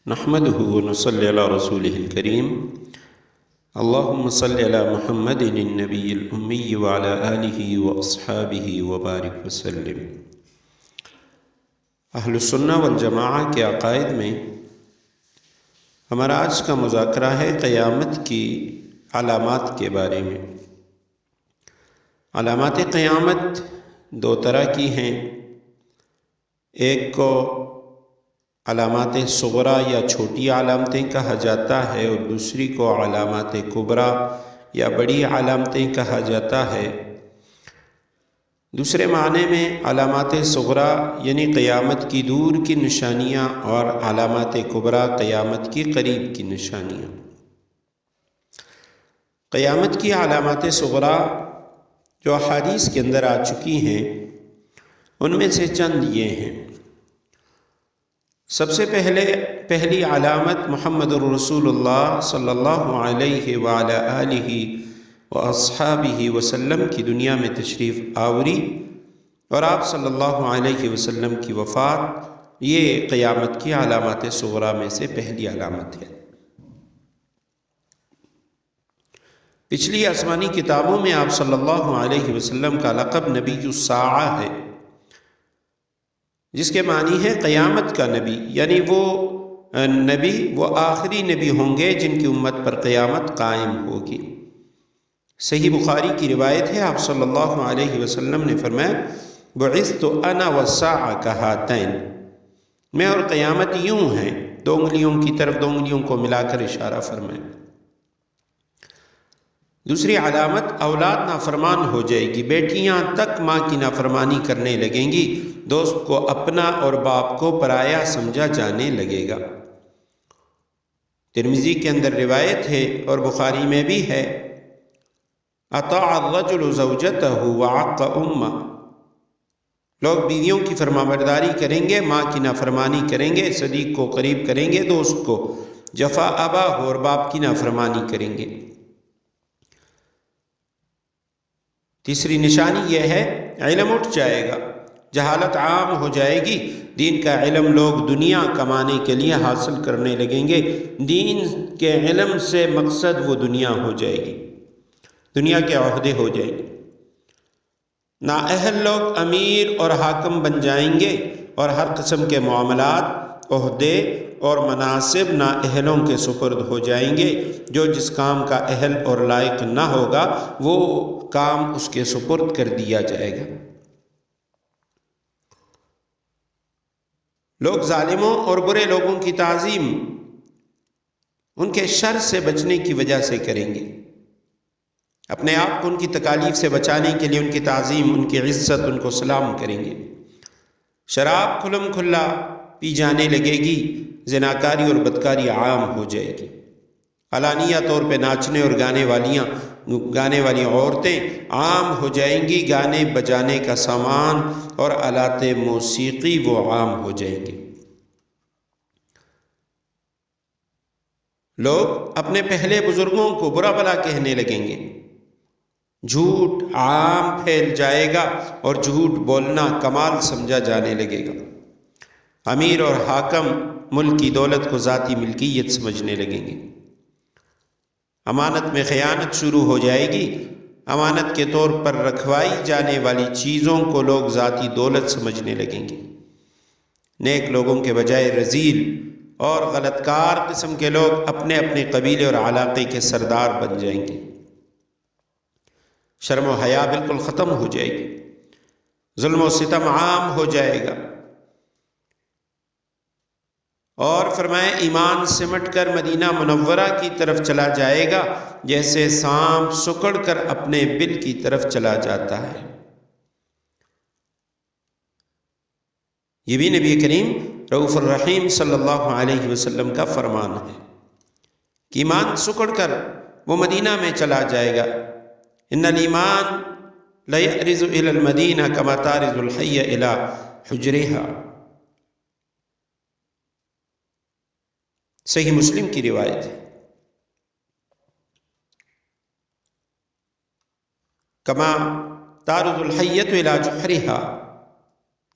نحمده ونصلي على رسوله الكريم اللهم صل على محمد النبي الأمي وعلى آله وأصحابه وبارك وسلم۔ اہل السنہ والجماعہ کے عقائد میں ہمارا آج کا مذاکرہ ہے قیامت کی علامات کے بارے میں۔ علامات قیامت دو طرح کی ہیں، ایک کو علامات صغریٰ یا چھوٹی علامتیں کہا جاتا ہے اور دوسری کو علامات کبریٰ یا بڑی علامتیں کہا جاتا ہے۔ دوسرے معنی میں علامات صغریٰ یعنی قیامت کی دور کی نشانیاں اور علامات کبریٰ قیامت کی قریب کی نشانیاں۔ قیامت کی علامات صغریٰ جو احادیث کے اندر آ چکی ہیں ان میں سے چند یہ ہیں۔ سب سے پہلی علامت محمد الرسول اللہ صلی اللہ علیہ وعلی آلہ واصحابہ وسلم کی دنیا میں تشریف آوری اور آپ صلی اللہ علیہ وسلم کی وفات، یہ قیامت کی علامات صغریٰ میں سے پہلی علامت ہے۔ پچھلی آسمانی کتابوں میں آپ صلی اللہ علیہ وسلم کا لقب نبی الساعہ ہے، جس کے معنی ہے قیامت کا نبی، یعنی وہ نبی وہ آخری نبی ہوں گے جن کی امت پر قیامت قائم ہوگی۔ صحیح بخاری کی روایت ہے، آپ صلی اللہ علیہ وسلم نے فرمایا بعثت انا والساعہ کہاتین، میں اور قیامت یوں ہیں، دو انگلیوں کی طرف دو انگلیوں کو ملا کر اشارہ فرمائے۔ دوسری علامت اولاد نافرمان ہو جائے گی، بیٹیاں تک ماں کی نافرمانی کرنے لگیں گی، دوست کو اپنا اور باپ کو پرایا سمجھا جانے لگے گا۔ ترمذی کے اندر روایت ہے اور بخاری میں بھی ہے، اطاع الرجل زوجتہ وعق امہ، لوگ بیویوں کی فرمانبرداری کریں گے، ماں کی نافرمانی کریں گے، صدیق کو قریب کریں گے، دوست کو جفا ابا ہو اور باپ کی نافرمانی کریں گے۔ تیسری نشانی یہ ہے علم اٹھ جائے گا، جہالت عام ہو جائے گی، دین کا علم لوگ دنیا کمانے کے لیے حاصل کرنے لگیں گے، دین کے علم سے مقصد وہ دنیا ہو جائے گی، دنیا کے عہدے ہو جائیں گے۔ نااہل لوگ امیر اور حاکم بن جائیں گے اور ہر قسم کے معاملات، عہدے اور مناصب نااہلوں کے سپرد ہو جائیں گے، جو جس کام کا اہل اور لائق نہ ہوگا وہ کام اس کے سپرد کر دیا جائے گا۔ لوگ ظالموں اور برے لوگوں کی تعظیم ان کے شر سے بچنے کی وجہ سے کریں گے، اپنے آپ کو ان کی تکالیف سے بچانے کے لیے ان کی تعظیم، ان کی عزت، ان کو سلام کریں گے۔ شراب کھلم کھلا پی جانے لگے گی، زناکاری اور بدکاری عام ہو جائے گی، علانیہ طور پہ ناچنے اور گانے والی عورتیں عام ہو جائیں گی، گانے بجانے کا سامان اور آلات موسیقی وہ عام ہو جائیں گے۔ لوگ اپنے پہلے بزرگوں کو برا بھلا کہنے لگیں گے، جھوٹ عام پھیل جائے گا اور جھوٹ بولنا کمال سمجھا جانے لگے گا۔ امیر اور حاکم ملک کی دولت کو ذاتی ملکیت سمجھنے لگیں گے۔ امانت میں خیانت شروع ہو جائے گی، امانت کے طور پر رکھوائی جانے والی چیزوں کو لوگ ذاتی دولت سمجھنے لگیں گے۔ نیک لوگوں کے بجائے رذیل اور غلط کار قسم کے لوگ اپنے اپنے قبیلے اور علاقے کے سردار بن جائیں گے۔ شرم و حیا بالکل ختم ہو جائے گی، ظلم و ستم عام ہو جائے گا، اور فرمائے ایمان سمٹ کر مدینہ منورہ کی طرف چلا جائے گا جیسے سانپ سکڑ کر اپنے بل کی طرف چلا جاتا ہے۔ یہ بھی نبی کریم رؤوف الرحیم صلی اللہ علیہ وسلم کا فرمان ہے کہ ایمان سکڑ کر وہ مدینہ میں چلا جائے گا۔ ان الایمان لیأرز الی المدینہ کما تارز الحی الی حجرہا، صحیح مسلم کی روایت ہے۔ کما تارز الحیۃ الی جحرہا،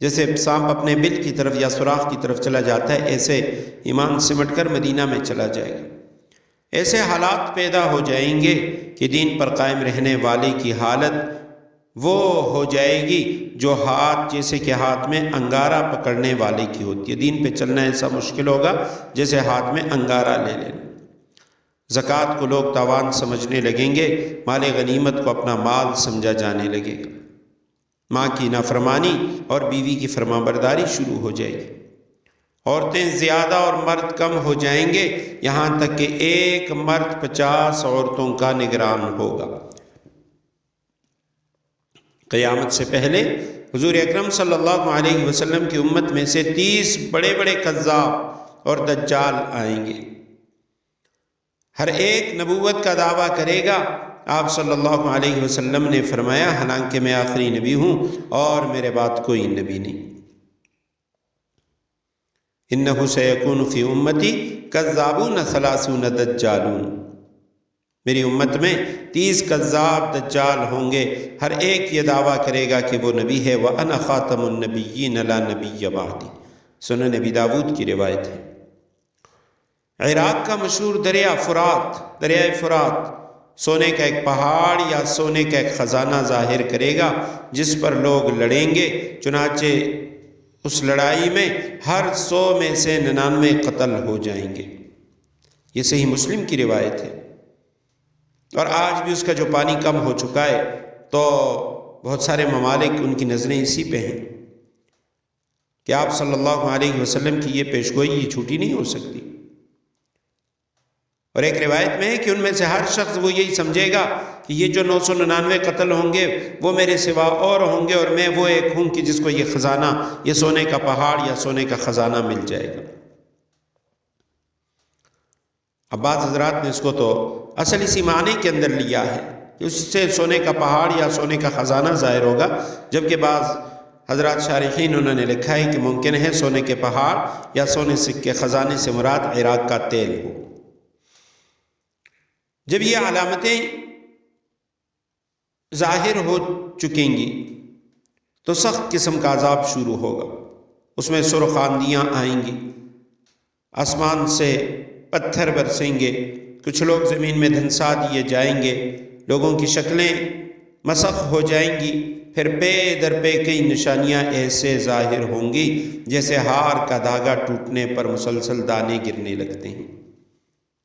جیسے سانپ اپنے بل کی طرف یا سوراخ کی طرف چلا جاتا ہے، ایسے ایمان سمٹ کر مدینہ میں چلا جائے گا۔ ایسے حالات پیدا ہو جائیں گے کہ دین پر قائم رہنے والے کی حالت وہ ہو جائے گی جو ہاتھ جیسے کہ ہاتھ میں انگارہ پکڑنے والے کی ہوتی ہے۔ دین پہ چلنا ایسا مشکل ہوگا جیسے ہاتھ میں انگارہ لے لینا۔ زکوٰۃ کو لوگ تاوان سمجھنے لگیں گے، مال غنیمت کو اپنا مال سمجھا جانے لگے گا۔ ماں کی نافرمانی اور بیوی کی فرمانبرداری شروع ہو جائے گی۔ عورتیں زیادہ اور مرد کم ہو جائیں گے، یہاں تک کہ ایک مرد 50 عورتوں کا نگران ہوگا۔ قیامت سے پہلے حضور اکرم صلی اللہ علیہ وسلم کی امت میں سے 30 بڑے بڑے کذاب اور دجال آئیں گے۔ ہر ایک نبوت کا دعویٰ کرے گا۔ آپ صلی اللہ علیہ وسلم نے فرمایا، حالانکہ میں آخری نبی ہوں اور میرے بعد کوئی نبی نہیں۔ انہ سیکون فی امتی کذابون 30 دجالون، میری امت میں 30 کذاب دجال ہوں گے، ہر ایک یہ دعویٰ کرے گا کہ وہ نبی ہے۔ وَأَنَا خَاتَمُ النَّبِيِّينَ لَا نَبِيَّ بَعْدِي، سنن نبی داود کی روایت ہے۔ عراق کا مشہور دریا فرات، دریائے فرات سونے کا ایک پہاڑ یا سونے کا ایک خزانہ ظاہر کرے گا جس پر لوگ لڑیں گے، چنانچہ اس لڑائی میں ہر 100 میں سے 99 قتل ہو جائیں گے۔ یہ صحیح مسلم کی روایت ہے۔ اور آج بھی اس کا جو پانی کم ہو چکا ہے تو بہت سارے ممالک ان کی نظریں اسی پہ ہیں کہ آپ صلی اللہ علیہ وسلم کی یہ پیشگوئی یہ جھوٹی نہیں ہو سکتی۔ اور ایک روایت میں ہے کہ ان میں سے ہر شخص وہ یہی سمجھے گا کہ یہ جو 999 قتل ہوں گے وہ میرے سوا اور ہوں گے، اور میں وہ ایک ہوں کہ جس کو یہ خزانہ، یہ سونے کا پہاڑ یا سونے کا خزانہ مل جائے گا۔ اب بعض حضرات نے اس کو تو اصل اسی معنی کے اندر لیا ہے کہ اس سے سونے کا پہاڑ یا سونے کا خزانہ ظاہر ہوگا، جبکہ بعض حضرات شارحین انہوں نے لکھا ہے کہ ممکن ہے سونے کے پہاڑ یا سونے کے خزانے سے مراد عراق کا تیل ہو۔ جب یہ علامتیں ظاہر ہو چکیں گی تو سخت قسم کا عذاب شروع ہوگا، اس میں سرخ آندیاں آئیں گی، آسمان سے پتھر برسیں گے، کچھ لوگ زمین میں دھنسا دیے جائیں گے، لوگوں کی شکلیں مسخ ہو جائیں گی، پھر پے در پے کئی نشانیاں ایسے ظاہر ہوں گی جیسے ہار کا دھاگا ٹوٹنے پر مسلسل دانے گرنے لگتے ہیں۔